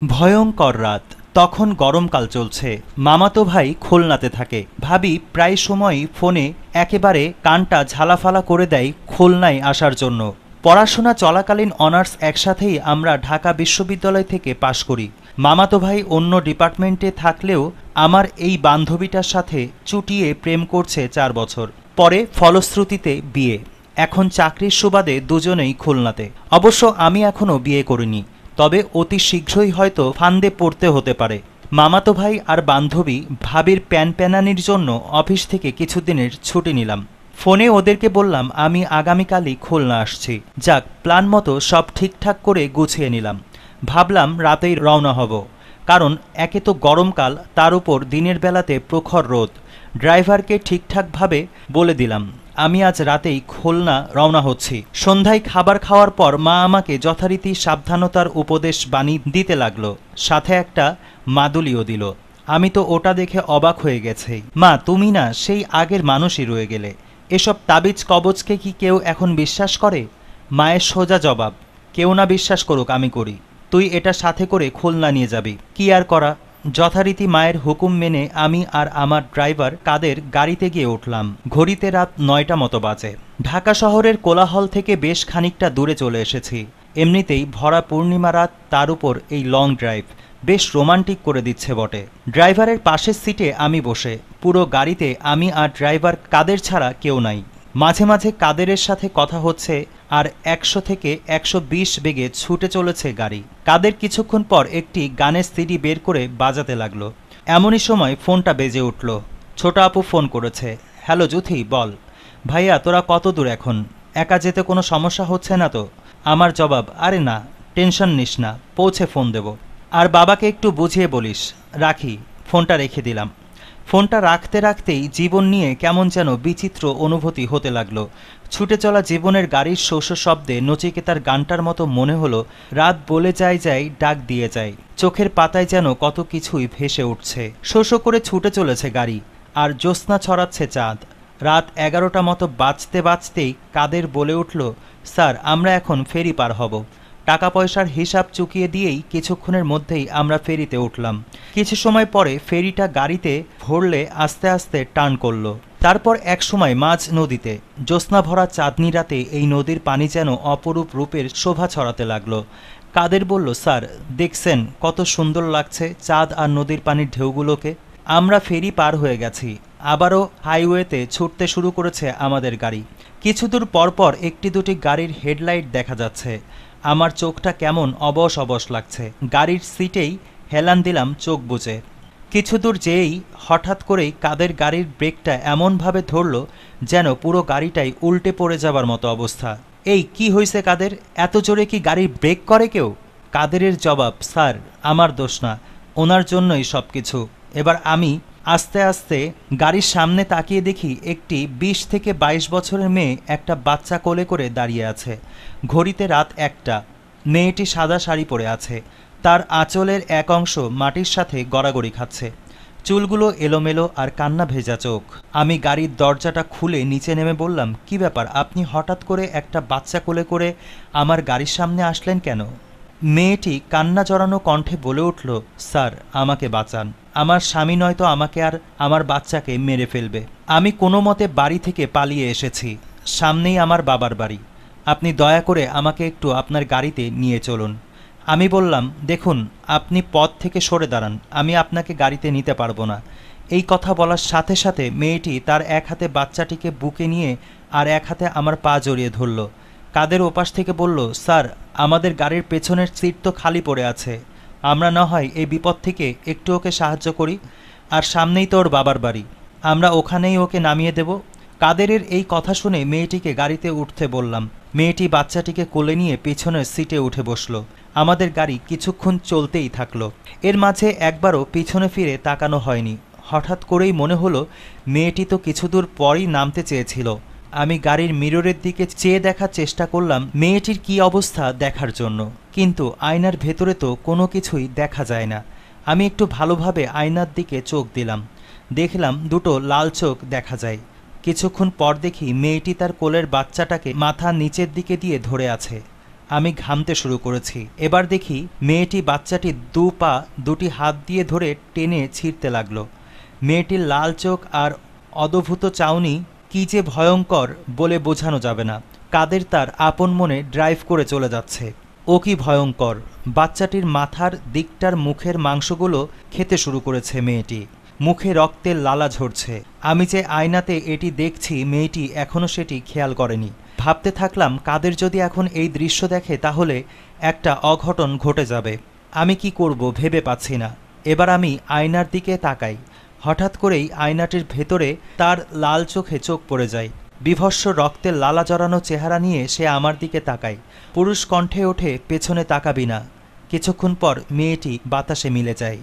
ভয়ঙ্কর রাত। তখন গরমকাল চলছে। মামাতো ভাই খুলনাতে থাকে। ভাবি প্রায় সময়ই ফোনে একেবারে কানটা ঝালাফালা করে দেয় খুলনায় আসার জন্য। পড়াশোনা চলাকালীন অনার্স একসাথেই আমরা ঢাকা বিশ্ববিদ্যালয় থেকে পাশ করি। মামাতো ভাই অন্য ডিপার্টমেন্টে থাকলেও আমার এই বান্ধবীটার সাথে চুটিয়ে প্রেম করছে 4 বছর। পরে ফলশ্রুতিতে বিয়ে। এখন চাকরির সুবাদে দুজনেই খুলনাতে। অবশ্য আমি এখনো বিয়ে করিনি, তবে অতি শীঘ্রই হয়তো ফান্দে পড়তে হতে পারে। মামাতো ভাই আর বান্ধবী ভাবির প্যানপ্যানানির জন্য অফিস থেকে কিছুদিনের ছুটি নিলাম। ফোনে ওদেরকে বললাম আমি আগামীকালই খুলনা আসছি। যাক, প্ল্যান মতো সব ঠিকঠাক করে গুছিয়ে নিলাম। ভাবলাম রাতেই রওনা হব, কারণ একে তো গরমকাল, তার উপর দিনের বেলাতে প্রখর রোদ। ড্রাইভারকে ঠিকঠাকভাবে বলে দিলাম আমি আজ রাতেই খুলনা রওনা হচ্ছি। সন্ধ্যায় খাবার খাওয়ার পর মা আমাকে যথারীতি সাবধানতার উপদেশ বাণী দিতে লাগলো, সাথে একটা মাদুলিও দিল। আমি তো ওটা দেখে অবাক হয়ে গেছি। মা, তুমি না সেই আগের মানুষই রয়ে গেলে। এসব তাবিজ কবজকে কি কেউ এখন বিশ্বাস করে? মায়ের সোজা জবাব, কেউ না বিশ্বাস করুক, আমি করি। তুই এটা সাথে করে খুলনা নিয়ে যাবি। কি আর করা, যথারীতি মায়ের হুকুম মেনে আমি আর আমার ড্রাইভার কাদের গাড়িতে গিয়ে উঠলাম। ঘড়িতে রাত 9টা মতো বাজে। ঢাকা শহরের কোলাহল থেকে বেশ খানিকটা দূরে চলে এসেছি। এমনিতেই ভরা পূর্ণিমা রাত, তার উপর এই লং ড্রাইভ বেশ রোমান্টিক করে দিচ্ছে বটে। ড্রাইভারের পাশের সিটে আমি বসে। পুরো গাড়িতে আমি আর ড্রাইভার কাদের ছাড়া কেউ নাই। মাঝে মাঝে কাদেরের সাথে কথা হচ্ছে, আর 100 থেকে 120 বেগে ছুটে চলেছে গাড়ি। কাদের কিছুক্ষণ পর একটি গানের সিডি বের করে বাজাতে লাগলো। এমনই সময় ফোনটা বেজে উঠল। ছোট আপু ফোন করেছে। হ্যালো জুথি, বল। ভাইয়া, তোরা কত দূর এখন? একা যেতে কোনো সমস্যা হচ্ছে না তো? আমার জবাব, আরে না, টেনশন নিস না, পৌঁছে ফোন দেব। আর বাবাকে একটু বুঝিয়ে বলিস। রাখি। ফোনটা রেখে দিলাম। ফোনটা রাখতে রাখতেই জীবন নিয়ে কেমন যেন বিচিত্র অনুভূতি হতে লাগলো। ছুটে চলা জীবনের গাড়ির শোষ শব্দে নচিকেতার গানটার মতো মনে হলো, রাত বলে যায় যায় ডাক দিয়ে যায়। চোখের পাতায় যেন কত কিছুই ভেসে উঠছে। শোষ করে ছুটে চলেছে গাড়ি, আর জ্যোৎস্না ছড়াচ্ছে চাঁদ। রাত 11টা মতো বাজতে বাজতেই কাদের বলে উঠল, স্যার, আমরা এখন ফেরি পার হব। টাকা পয়সার হিসাব চুকিয়ে দিয়েই কিছুক্ষণের মধ্যেই আমরা ফেরিতে উঠলাম। কিছু সময় পরে ফেরিটা গাড়িতে ভরলে আস্তে আস্তে টার্ন করলো। তারপর এক সময় মাঝ নদীতে জ্যোৎস্না ভরা চাঁদনি রাতে এই নদীর পানি যেন অপরূপ রূপের শোভা ছড়াতে লাগলো। কাদের বলল, স্যার দেখছেন কত সুন্দর লাগছে চাঁদ আর নদীর পানির ঢেউগুলোকে। আমরা ফেরি পার হয়ে গেছি। আবারও হাইওয়েতে ছুটতে শুরু করেছে আমাদের গাড়ি। কিছু দূর পরপর একটি দুটি গাড়ির হেডলাইট দেখা যাচ্ছে। আমার চোখটা কেমন অবশ অবশ লাগছে। গাড়ির সিটেই হেলান দিলাম চোখ বুজে। কিছু দূর যেয়েই হঠাৎ করেই কাদের গাড়ির ব্রেকটা এমনভাবে ধরল যেন পুরো গাড়িটাই উল্টে পড়ে যাবার মতো অবস্থা। এই কি হয়েছে কাদের? এত জোরে কি গাড়ির ব্রেক করে কেউ? কাদেরের জবাব, স্যার আমার দোষ না, ওনার জন্যই সব কিছু। এবার আমি আস্তে আস্তে গাড়ির সামনে তাকিয়ে দেখি একটি 20 থেকে 22 বছরের মেয়ে একটা বাচ্চা কোলে করে দাঁড়িয়ে আছে। ঘড়িতে রাত 1টা। মেয়েটি সাদা শাড়ি পরে আছে। তার আঁচলের এক অংশ মাটির সাথে গড়াগড়ি খাচ্ছে। চুলগুলো এলোমেলো আর কান্না ভেজা চোখ। আমি গাড়ির দরজাটা খুলে নিচে নেমে বললাম, কি ব্যাপার, আপনি হঠাৎ করে একটা বাচ্চা কোলে করে আমার গাড়ির সামনে আসলেন কেন? মেয়েটি কান্না জড়ানো কণ্ঠে বলে উঠল, স্যার আমাকে বাঁচান, আমার স্বামী নয়তো আমাকে আর আমার বাচ্চাকে মেরে ফেলবে। আমি কোনো মতে বাড়ি থেকে পালিয়ে এসেছি। সামনেই আমার বাবার বাড়ি। আপনি দয়া করে আমাকে একটু আপনার গাড়িতে নিয়ে চলুন। আমি বললাম, দেখুন আপনি পথ থেকে সরে দাঁড়ান, আমি আপনাকে গাড়িতে নিতে পারবো না। এই কথা বলার সাথে সাথে মেয়েটি তার এক হাতে বাচ্চাটিকে বুকে নিয়ে আর এক হাতে আমার পা জড়িয়ে ধরল। কাদের ওপাশ থেকে বলল, স্যার আমাদের গাড়ির পেছনের সিট তো খালি পড়ে আছে, আমরা না হয় এই বিপদ থেকে একটু ওকে সাহায্য করি। আর সামনেই তো ওর বাবার বাড়ি, আমরা ওখানেই ওকে নামিয়ে দেব। কাদেরের এই কথা শুনে মেয়েটিকে গাড়িতে উঠতে বললাম। মেয়েটি বাচ্চাটিকে কোলে নিয়ে পেছনের সিটে উঠে বসল। আমাদের গাড়ি কিছুক্ষণ চলতেই থাকলো। এর মাঝে একবারও পিছনে ফিরে তাকানো হয়নি। হঠাৎ করেই মনে হলো মেয়েটি তো কিছু দূর পরই নামতে চেয়েছিল। আমি গাড়ির মিররের দিকে চেয়ে দেখার চেষ্টা করলাম মেয়েটির কি অবস্থা দেখার জন্য, কিন্তু আয়নার ভেতরে তো কোনো কিছুই দেখা যায় না। আমি একটু ভালোভাবে আয়নার দিকে চোখ দিলাম। দেখলাম দুটো লাল চোখ দেখা যায়। কিছুক্ষণ পর দেখি মেয়েটি তার কোলের বাচ্চাটাকে মাথা নিচের দিকে দিয়ে ধরে আছে। আমি ঘামতে শুরু করেছি। এবার দেখি মেয়েটি বাচ্চাটির পা দুটি হাত দিয়ে ধরে টেনে ছিঁড়তে লাগলো। মেয়েটির লাল চোখ আর অদভূত চাউনি কি যে ভয়ঙ্কর বলে বোঝানো যাবে না। কাদের তার আপন মনে ড্রাইভ করে চলে যাচ্ছে। ও কি ভয়ঙ্কর! বাচ্চাটির মাথার দিকটার মুখের মাংসগুলো খেতে শুরু করেছে মেয়েটি। মুখে রক্তের লালা ঝরছে। আমি যে আয়নাতে এটি দেখছি মেয়েটি এখনও সেটি খেয়াল করেনি। ভাবতে থাকলাম কাদের যদি এখন এই দৃশ্য দেখে তাহলে একটা অঘটন ঘটে যাবে। আমি কি করব ভেবে পাচ্ছি না। এবার আমি আয়নার দিকে তাকাই। হঠাৎ করেই আয়নাটির ভেতরে তার লাল চোখে চোখ পড়ে যায়। বিভৎস রক্তের লালা জড়ানো চেহারা নিয়ে সে আমার দিকে তাকায়। পুরুষ কণ্ঠে ওঠে, পেছনে তাকাবি না। কিছুক্ষণ পর মেয়েটি বাতাসে মিলে যায়।